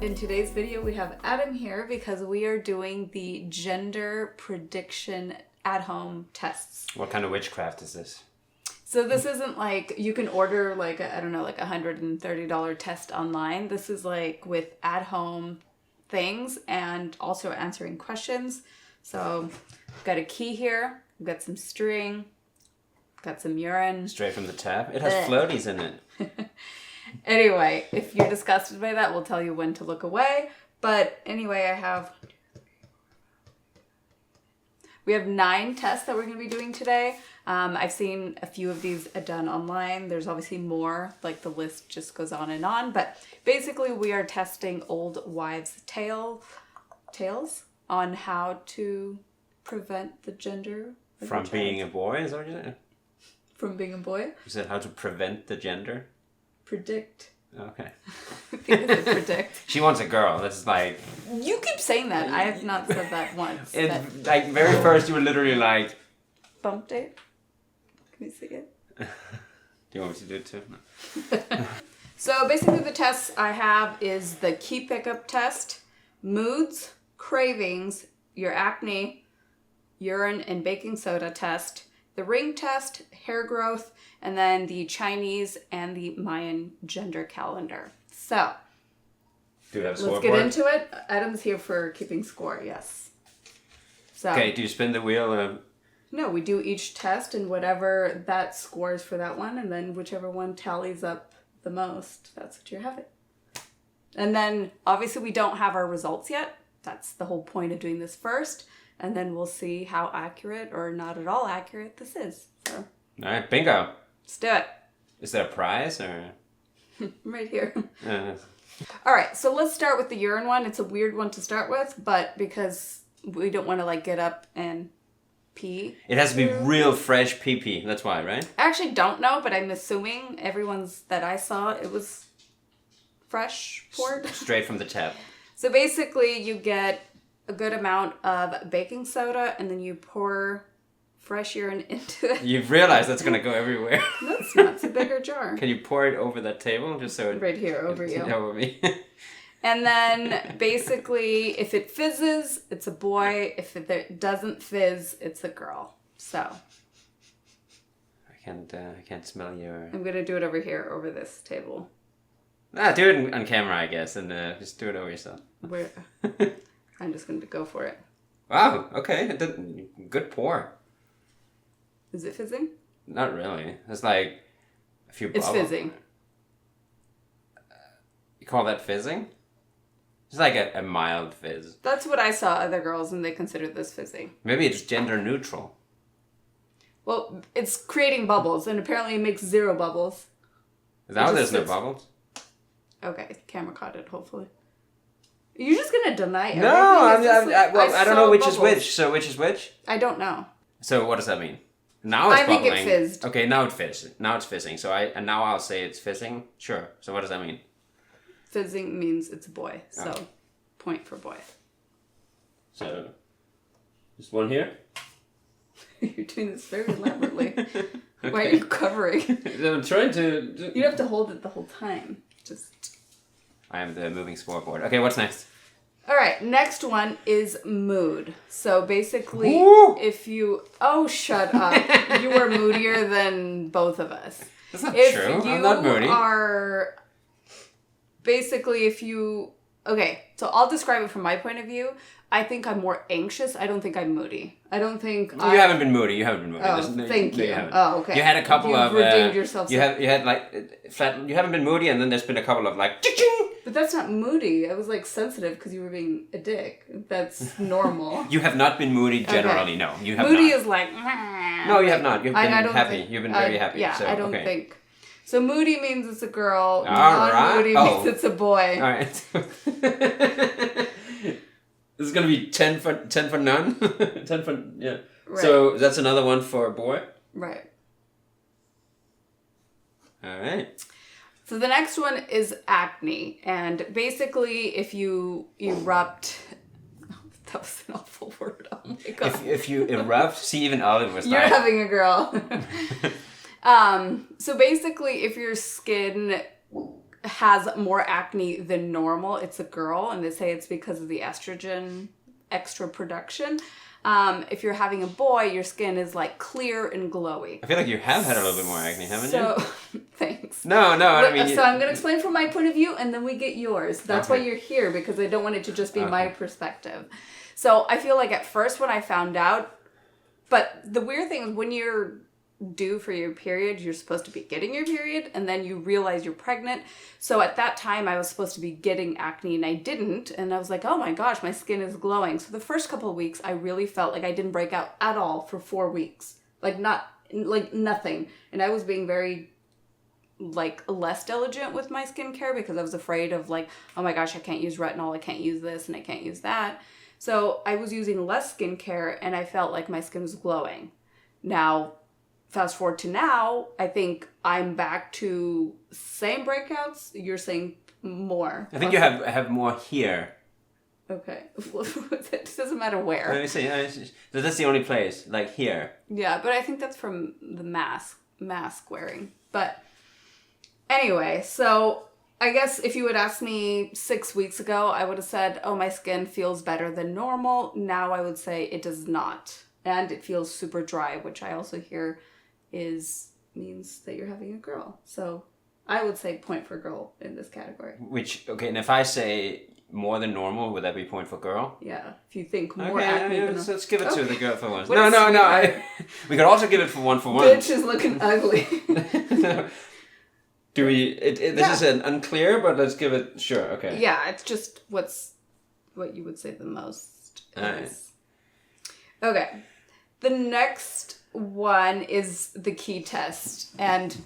In today's video, we have Adam here because we are doing the gender prediction at-home tests. What kind of witchcraft is this? So this isn't like you can order like a, I don't know, like $130 test online. This is like with at-home things and also answering questions. So I've got a key here. I've got some string. Got some urine. Straight from the tap? It has floaties in it. Anyway, if you're disgusted by that, we'll tell you when to look away. But anyway, we have 9 tests that we're going to be doing today. I've seen a few of these done online. There's obviously more, like the list just goes on and on. But basically, we are testing old wives' tales on how to prevent the gender of From your being a child. boy, is that what you said? From being a boy? You said how to prevent the gender? Predict. Okay. Because it's predict. She wants a girl. That's like... You keep saying that. I have not said that once. Like, very first you were literally like... Bump date? Can you see it? Do you want me to do it too? No. So basically the tests I have is the key pickup test, moods, cravings, your acne, urine and baking soda test, the ring test, hair growth, and then the Chinese and the Mayan gender calendar. So, Do we have a let's scoreboard? get into it. Adam's here for keeping score, yes. So, Okay, do you spin the wheel? No, we do each test and whatever that scores for that one, and then whichever one tallies up the most, that's what you're having. And then, obviously, we don't have our results yet. That's the whole point of doing this first. And then we'll see how accurate or not at all accurate this is. So, Alright, bingo. let's do it. Is there a prize or... Right here. Uh, All right, so let's start with the urine one. It's a weird one to start with, but because we don't want to like get up and pee. it has to be real fresh pee-pee. That's why, right? I actually don't know, but I'm assuming everyone's that I saw, it was fresh poured. Straight from the tap. So basically you get a good amount of baking soda and then you pour fresh urine into it. You've realized that's going to go everywhere. That's not. It's a bigger jar. Can you pour it over that table just so it... Right here, over you. Over me. And then basically, if it fizzes, it's a boy. If it doesn't fizz, it's a girl. So I can't smell your... I'm gonna do it over here, over this table. do it on camera, I guess, and just do it over yourself. Where I'm just gonna go for it. Wow, okay. Good pour. Is it fizzing? Not really. It's like a few It's bubbles. fizzing. You call that fizzing? It's like a mild fizz. That's what I saw other girls, and they considered this fizzing. Maybe it's gender neutral. Well, it's creating bubbles, and apparently it makes 0 bubbles. Is that why It there's just no sits- bubbles? Okay, camera caught it, hopefully. You're just gonna deny everything? No, It's just like, I don't saw know which is bubbles. which. So which is which? I don't know. So what does that mean? Now it's I think it bubbling. fizzed. Okay, now it fizzed. Now it's fizzing. So now I'll say it's fizzing. Sure. So what does that mean? Fizzing means it's a boy, so Okay. point for boy. So just one here. You're doing this very elaborately. Why are you covering? I'm trying to. You have to hold it the whole time. Just. I am the moving scoreboard. Okay, what's next? All right, next one is mood. So basically, Ooh. if you... Oh, shut up. You are moodier than both of us. That's not If true. you I'm not moody. are... Basically, if you... Okay, so I'll describe it from my point of view. I think I'm more anxious. I don't think I'm moody. I don't think You haven't been moody. You haven't been moody. Oh, thank you. haven't. Oh, okay. You had a couple You've of. redeemed yourself. You had like flat. You haven't been moody, and then there's been a couple of like. Ching! But that's not moody. I was like sensitive because you were being a dick. That's normal. You have not been moody generally. Okay. No, you have moody not. is like. No, you have not. You've been I don't happy. think, You've been very happy. Yeah, so, I don't okay. think. So moody means it's a girl. All Non-moody right. means it's a boy. All right. This is gonna be 10 for none. 10 for yeah. Right. So that's another one for a boy. Right. All right. So the next one is acne, and basically, if you erupt. That was an awful word. Oh my god. If you erupt, see, even Olive was You're like. having a girl. So basically, if your skin has more acne than normal, it's a girl, and they say it's because of the estrogen extra production. If you're having a boy, your skin is like clear and glowy. I feel like you have had a little bit more acne, haven't you? Thanks. No, I mean... So I'm going to explain from my point of view, and then we get yours. That's why you're here, because I don't want it to just be my perspective. So I feel like at first when I found out, but the weird thing is when you're due for your period, you're supposed to be getting your period, and then you realize you're pregnant. So at that time I was supposed to be getting acne, and I didn't, and I was like, oh my gosh, my skin is glowing. So the first couple of weeks I really felt like I didn't break out at all for 4 weeks, like nothing. And I was being very like less diligent with my skincare because I was afraid of like, oh my gosh, I can't use retinol, I can't use this, and I can't use that. So I was using less skincare, and I felt like my skin was glowing. Now fast forward to now, I think I'm back to same breakouts. You're saying more. I think you have more here. Okay. It doesn't matter where. Let me see. That's the only place, like here. Yeah, but I think that's from the mask wearing. But anyway, so I guess if you had asked me 6 weeks ago, I would have said, oh, my skin feels better than normal. Now I would say it does not. And it feels super dry, which I also hear means that you're having a girl. So I would say point for girl in this category. And if I say more than normal, would that be point for girl? Yeah, if you think more acne. Yeah, let's give it to the girl for once. No. We could also give it for one. Bitch is looking ugly. No. Do we? This is an unclear, but let's give it. Sure, okay. Yeah, it's just what you would say the most. Alright. Okay, the next one is the key test, and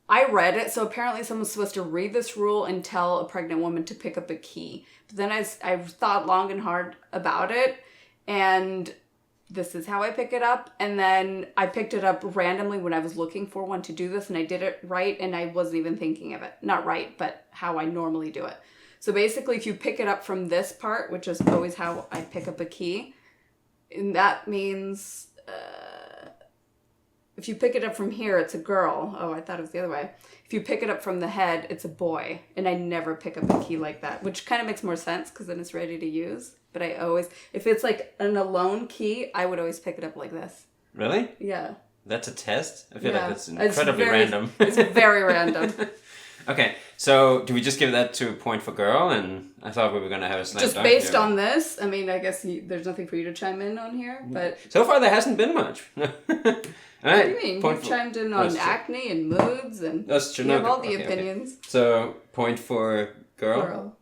I read it, so apparently someone's supposed to read this rule and tell a pregnant woman to pick up a key. But then I thought long and hard about it, and this is how I pick it up. And then I picked it up randomly when I was looking for one to do this, and I did it right, and I wasn't even thinking of it. Not right, but how I normally do it. So basically, if you pick it up from this part, which is always how I pick up a key, and that means... if you pick it up from here, it's a girl. Oh, I thought it was the other way. If you pick it up from the head, it's a boy. And I never pick up a key like that, which kind of makes more sense because then it's ready to use. But I always, if it's like an alone key, I would always pick it up like this. Really? Yeah. That's a test? I feel like that's incredibly random. It's very random. Okay, so do we just give that to a point for girl? And I thought we were going to have a slam just dunk based here. on this, I mean, I guess there's nothing for you to chime in on here, but... So far, there hasn't been much. All right. What do you mean? You've chimed in on acne and moods, and that's true. You have all the opinions. Okay. So, point for girl.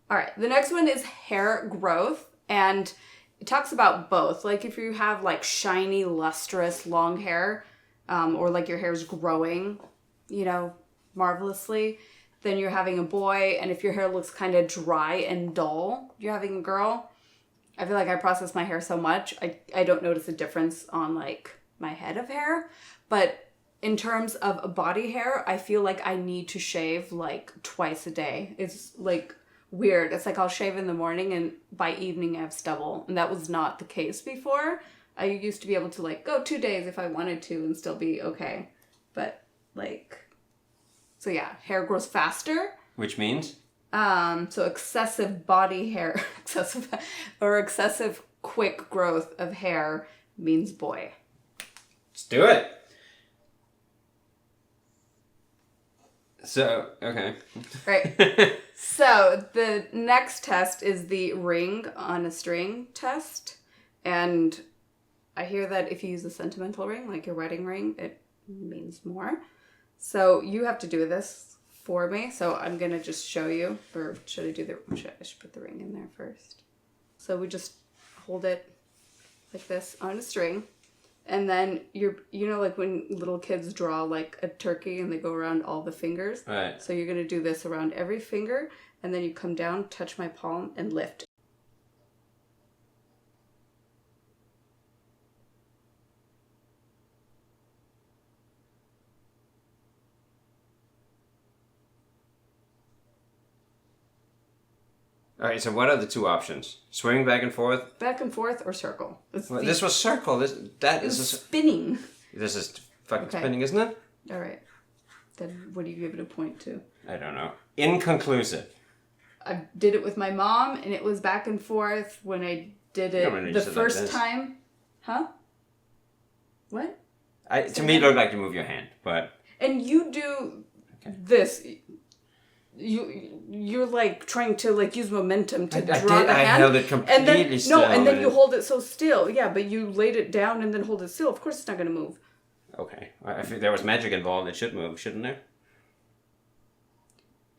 All right, the next one is hair growth, and it talks about both. Like if you have like shiny, lustrous, long hair, or like your hair's growing, marvelously, then you're having a boy. And if your hair looks kind of dry and dull, you're having a girl. I feel like I process my hair so much, I don't notice a difference on like my head of hair. But in terms of body hair, I feel like I need to shave like twice a day. It's like weird. It's like I'll shave in the morning and by evening I have stubble. And that was not the case before. I used to be able to like go 2 days if I wanted to and still be okay. But so yeah, hair grows faster. Which means? So excessive body hair, excessive quick growth of hair means boy. Let's do it. So, okay. Right. So the next test is the ring on a string test. And I hear that if you use a sentimental ring, like your wedding ring, it means more. So you have to do this for me. So I'm going to just show you, or should I should put the ring in there first. So we just hold it like this on a string. And then like when little kids draw like a turkey and they go around all the fingers. Right. So you're going to do this around every finger. And then you come down, touch my palm, and lift. All right, so what are the two options? Swing back and forth? Back and forth or circle. This was circle. That is spinning. This is fucking spinning, isn't it? All right. Then what do you give it a point to? I don't know. Inconclusive. I did it with my mom, and it was back and forth when I did it the first time. Huh? What? To me, it looked like you move your hand, but... And you do this. You're like trying to like use momentum to draw the hand. I held it completely still. No, and then you hold it so still. Yeah, but you laid it down and then hold it still. Of course it's not going to move. Okay. If there was magic involved, it should move, shouldn't there?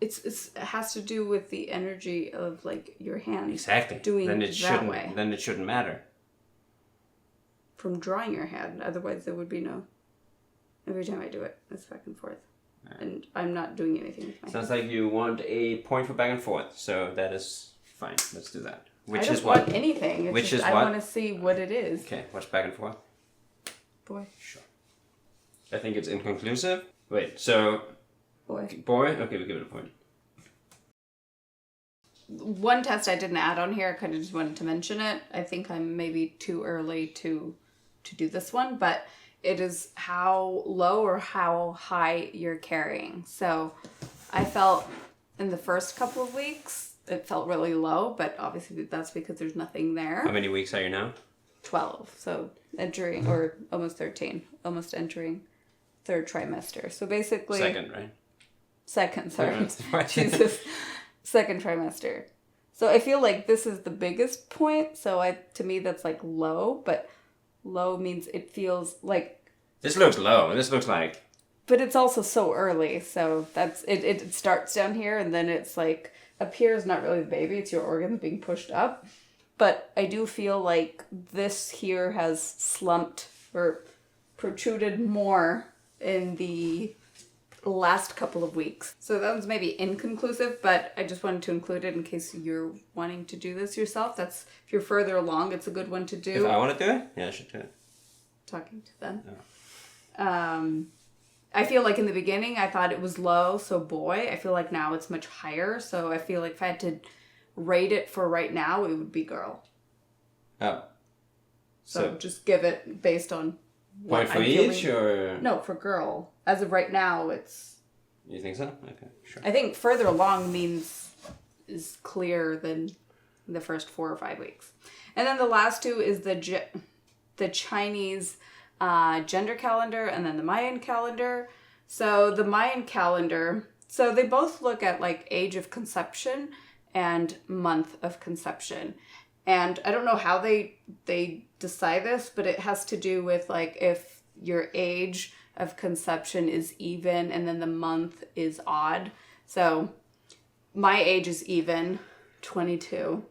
It has to do with the energy of like your hand. Exactly. Doing then it that way. Then it shouldn't matter. From drawing your hand. Otherwise there would be no... Every time I do it, it's back and forth. Right. And I'm not doing anything with my Sounds like you want a point for back and forth. So that is fine. Let's do that. I don't want anything. It's Which just, is I what? want to see what it is. Okay, what's back and forth? Boy. Sure. I think it's inconclusive. Wait, so... Boy. Boy? Okay, we'll give it a point. One test I didn't add on here, I kind of just wanted to mention it. I think I'm maybe too early to do this one, but it is how low or how high you're carrying. So I felt in the first couple of weeks, it felt really low, but obviously that's because there's nothing there. How many weeks are you now? 12. So entering, or almost 13, almost entering third trimester. So basically... Second, right? Second, sorry. Jesus. Second trimester. So I feel like this is the biggest point. So to me, that's like low, but low means it feels like... This looks low. This looks like... But it's also so early. So that's it starts down here and then it's like up here is not really the baby. It's your organs being pushed up. But I do feel like this here has slumped or protruded more in the last couple of weeks. So that one's maybe inconclusive, but I just wanted to include it in case you're wanting to do this yourself. That's, if you're further along, it's a good one to do. If I want to do it? Yeah, I should do it. Talking to them. Oh. I feel like in the beginning I thought it was low, so boy. I feel like now it's much higher, so I feel like if I had to rate it for right now, it would be girl. Oh. So just give it based on what point for I'm each, feeling. or... No, for girl. As of right now, it's... You think so? Okay, sure. I think further along is clearer than the first 4 or 5 weeks. And then the last two is the Chinese gender calendar and then the Mayan calendar. So the Mayan calendar, so they both look at like age of conception and month of conception. And I don't know how they decide this, but it has to do with like if your age of conception is even and then the month is odd. So my age is even, 22.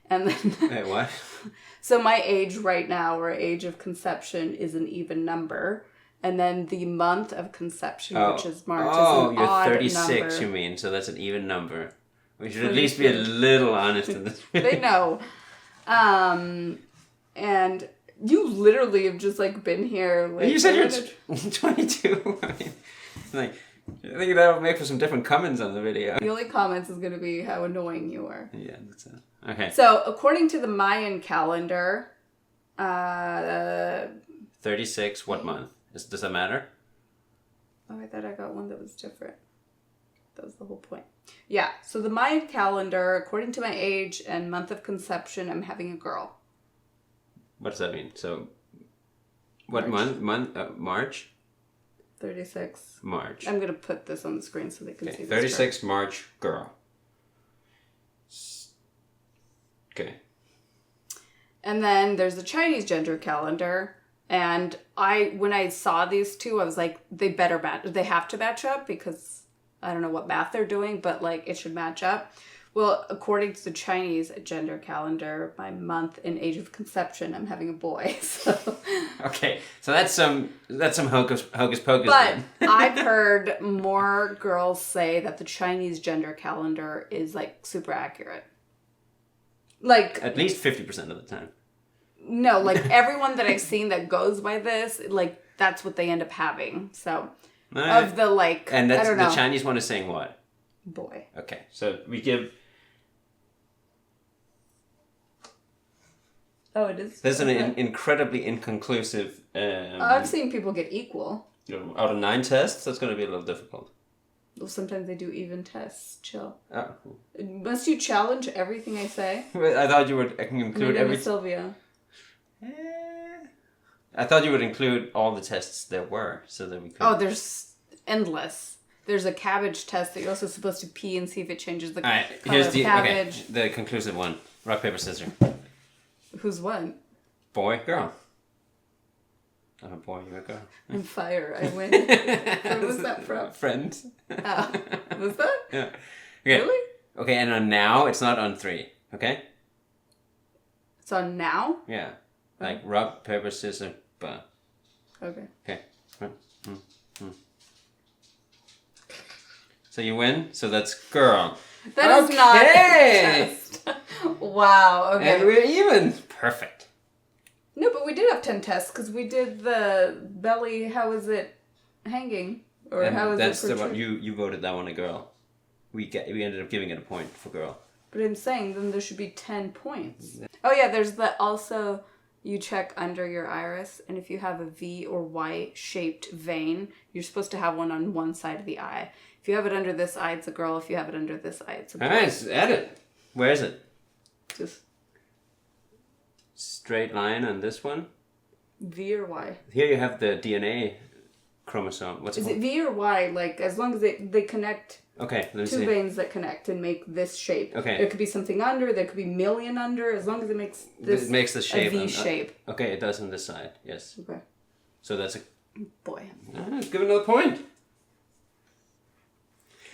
And then Wait, what? So my age right now, or age of conception, is an even number. And then the month of conception, which is March, is an odd number. You're 36, you mean, so that's an even number. We should at least be a little honest in this. They know. And you literally have just like been here. Like, you said you're 22. I mean, like, I think that would make for some different comments on the video. The only comments is going to be how annoying you are. Yeah, that's it. Okay. So according to the Mayan calendar, 36. What month? Does that matter? Oh, I thought I got one that was different. That was the whole point. Yeah. So the Mayan calendar, according to my age and month of conception, I'm having a girl. What does that mean? So, what March. March? 36. March. I'm going to put this on the screen so they can see this. 36 March, girl. Okay. And then there's the Chinese gender calendar. And when I saw these two, I was like, they have to match up because I don't know what math they're doing, but like it should match up. Well, according to the Chinese gender calendar, my month and age of conception, I'm having a boy. So. Okay, so that's some hocus pocus. But I've heard more girls say that the Chinese gender calendar is like super accurate. Like at least 50% of the time. No, like everyone that I've seen that goes by this, like that's what they end up having. So of the like, and that's I don't know. The Chinese one is saying what? Boy. Okay, so we give. Oh, it is. There's an incredibly inconclusive. I've seen people get equal. Out of 9 tests, that's going to be a little difficult. Well, sometimes they do even tests. Chill. Oh. Must you challenge everything I say? I thought you would include every... Sylvia. I thought you would include all the tests there were, so that we could... Oh, there's endless. There's a cabbage test that you're also supposed to pee and see if it changes the color of cabbage. Okay, the conclusive one. Rock, paper, scissors. Who's what? Boy, girl. I'm a boy, you're a girl. I'm fire. I win. Where was that from? Friends. Oh, was that? Yeah. Okay. Really? Okay, and on now, it's not on 3, okay? It's on now? Yeah. Like rock, paper, scissors, but. Okay. Okay. So you win, so that's girl. That is not a test. Wow, okay. And we're even. Perfect. No, but we did have 10 tests because we did the belly, how is it hanging? Or and how is that's it the one you voted that one a girl. We ended up giving it a point for girl. But I'm saying then there should be 10 points. Oh yeah, there's also you check under your iris, and if you have a V or Y shaped vein, you're supposed to have one on one side of the eye. If you have it under this eye, it's a girl. If you have it under this eye, it's a boy. Nice, edit. Where is it? Just straight line on this one. V or Y. Here you have the DNA chromosome. What's it called? Is it V or Y? Like as long as they connect. Okay, let me see. Two veins that connect and make this shape. Okay. There could be something under, there could be million under, as long as it makes this it makes the shape a V shape. Okay, it does on this side, yes. Okay. So that's a... Boy. Give it another point.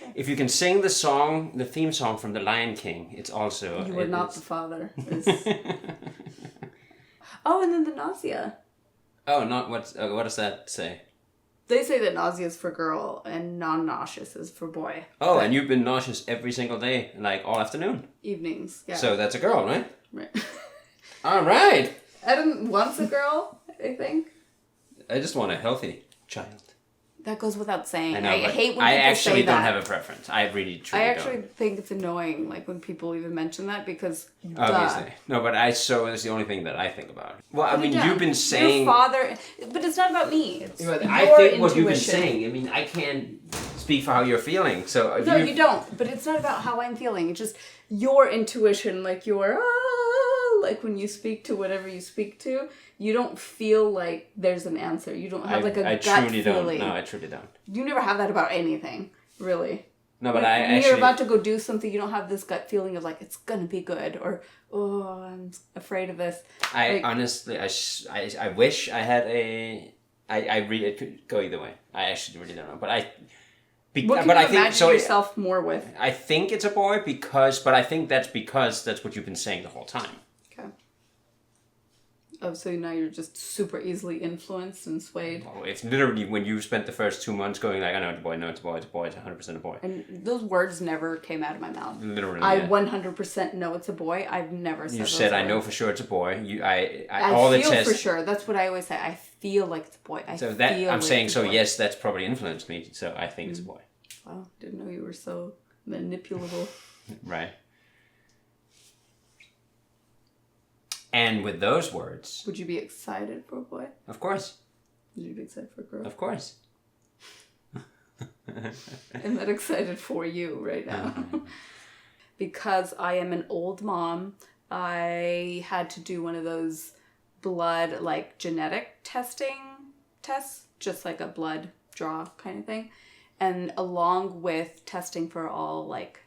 Okay. If you can sing the song, the theme song from The Lion King, it's also... You were not the father. Oh, and then the nausea. Oh, not what does that say? They say that nausea is for girl and non-nauseous is for boy. Oh, and you've been nauseous every single day, like all afternoon? Evenings, yeah. So that's a girl, right? Right. All right. Adam wants a girl, I think. I just want a healthy child. That goes without saying. I know, I hate when people say that. I actually don't have a preference. I really, truly don't. I actually think it's annoying, like, when people even mention that, because, obviously. No, but it's the only thing that I think about. Well, I mean, Yeah. you've been saying... Your father... But it's not about me. It's I your think what you've been intuition. saying. I mean, I can't speak for how you're feeling, so... No, you don't. But it's not about how I'm feeling. It's just your intuition, like your... like when you speak to whatever you speak to, you don't feel like there's an answer. You don't have like a gut truly feeling. don't. No, I truly don't. You never have that about anything, really. No, but when you're about to go do something, you don't have this gut feeling of like it's gonna be good or oh I'm afraid of this. Honestly, I wish I had I really it could go either way. I actually really don't know, but I. What can you imagine yourself more with? I think it's a boy but I think that's because that's what you've been saying the whole time. Okay. Oh, so now you're just super easily influenced and swayed. Oh, it's literally when you spent the first 2 months going like, I know it's a boy, no, it's a boy, it's a boy, it's 100% a boy. And those words never came out of my mouth. Literally, I 100% know it's a boy. I've never said. You said I know for sure it's a boy. I all feel for sure. That's what I always say. I feel like it's a boy. I'm saying so. Yes, that's probably influenced me. So I think it's a boy. Wow, didn't know you were so manipulable. Right. And with those words... Would you be excited for a boy? Of course. Would you be excited for a girl? Of course. I'm not excited for you right now. Because I am an old mom, I had to do one of those blood, like, genetic tests, just like a blood draw kind of thing. And along with testing for all, like,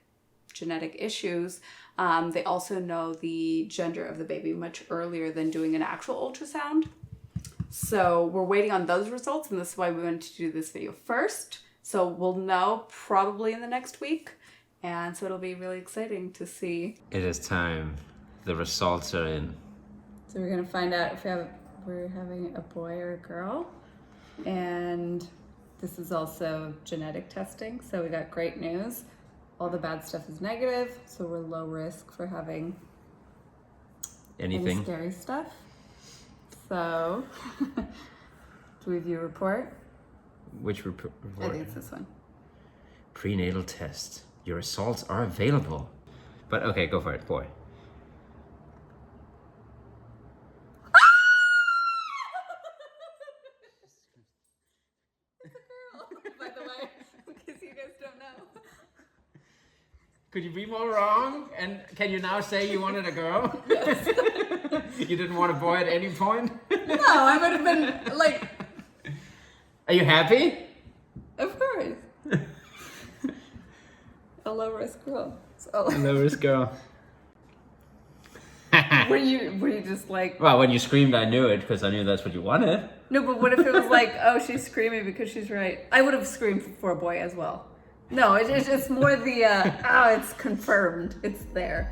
genetic issues, they also know the gender of the baby much earlier than doing an actual ultrasound. So we're waiting on those results, and this is why we wanted to do this video first. So we'll know probably in the next week, and so it'll be really exciting to see. It is time. The results are in. So we're gonna find out if we're having a boy or a girl, and this is also genetic testing. So we got great news. All the bad stuff is negative, so we're low risk for having anything any scary stuff. So, do we view report? Which report? I think it's this one. Prenatal test. Your results are available. But okay, go for it, boy. It's a girl, by the way, in case you guys don't know. Could you be more wrong? And can you now say you wanted a girl? Yes. You didn't want a boy at any point? No, I would have been like, Are you happy? of course. A low risk girl. So, Low risk girl. were you just like, Well, when you screamed, I knew it because I knew that's what you wanted. no, but what if it was like, oh, she's screaming because she's right? I would have screamed for a boy as well. No, it's more the, it's confirmed. It's there.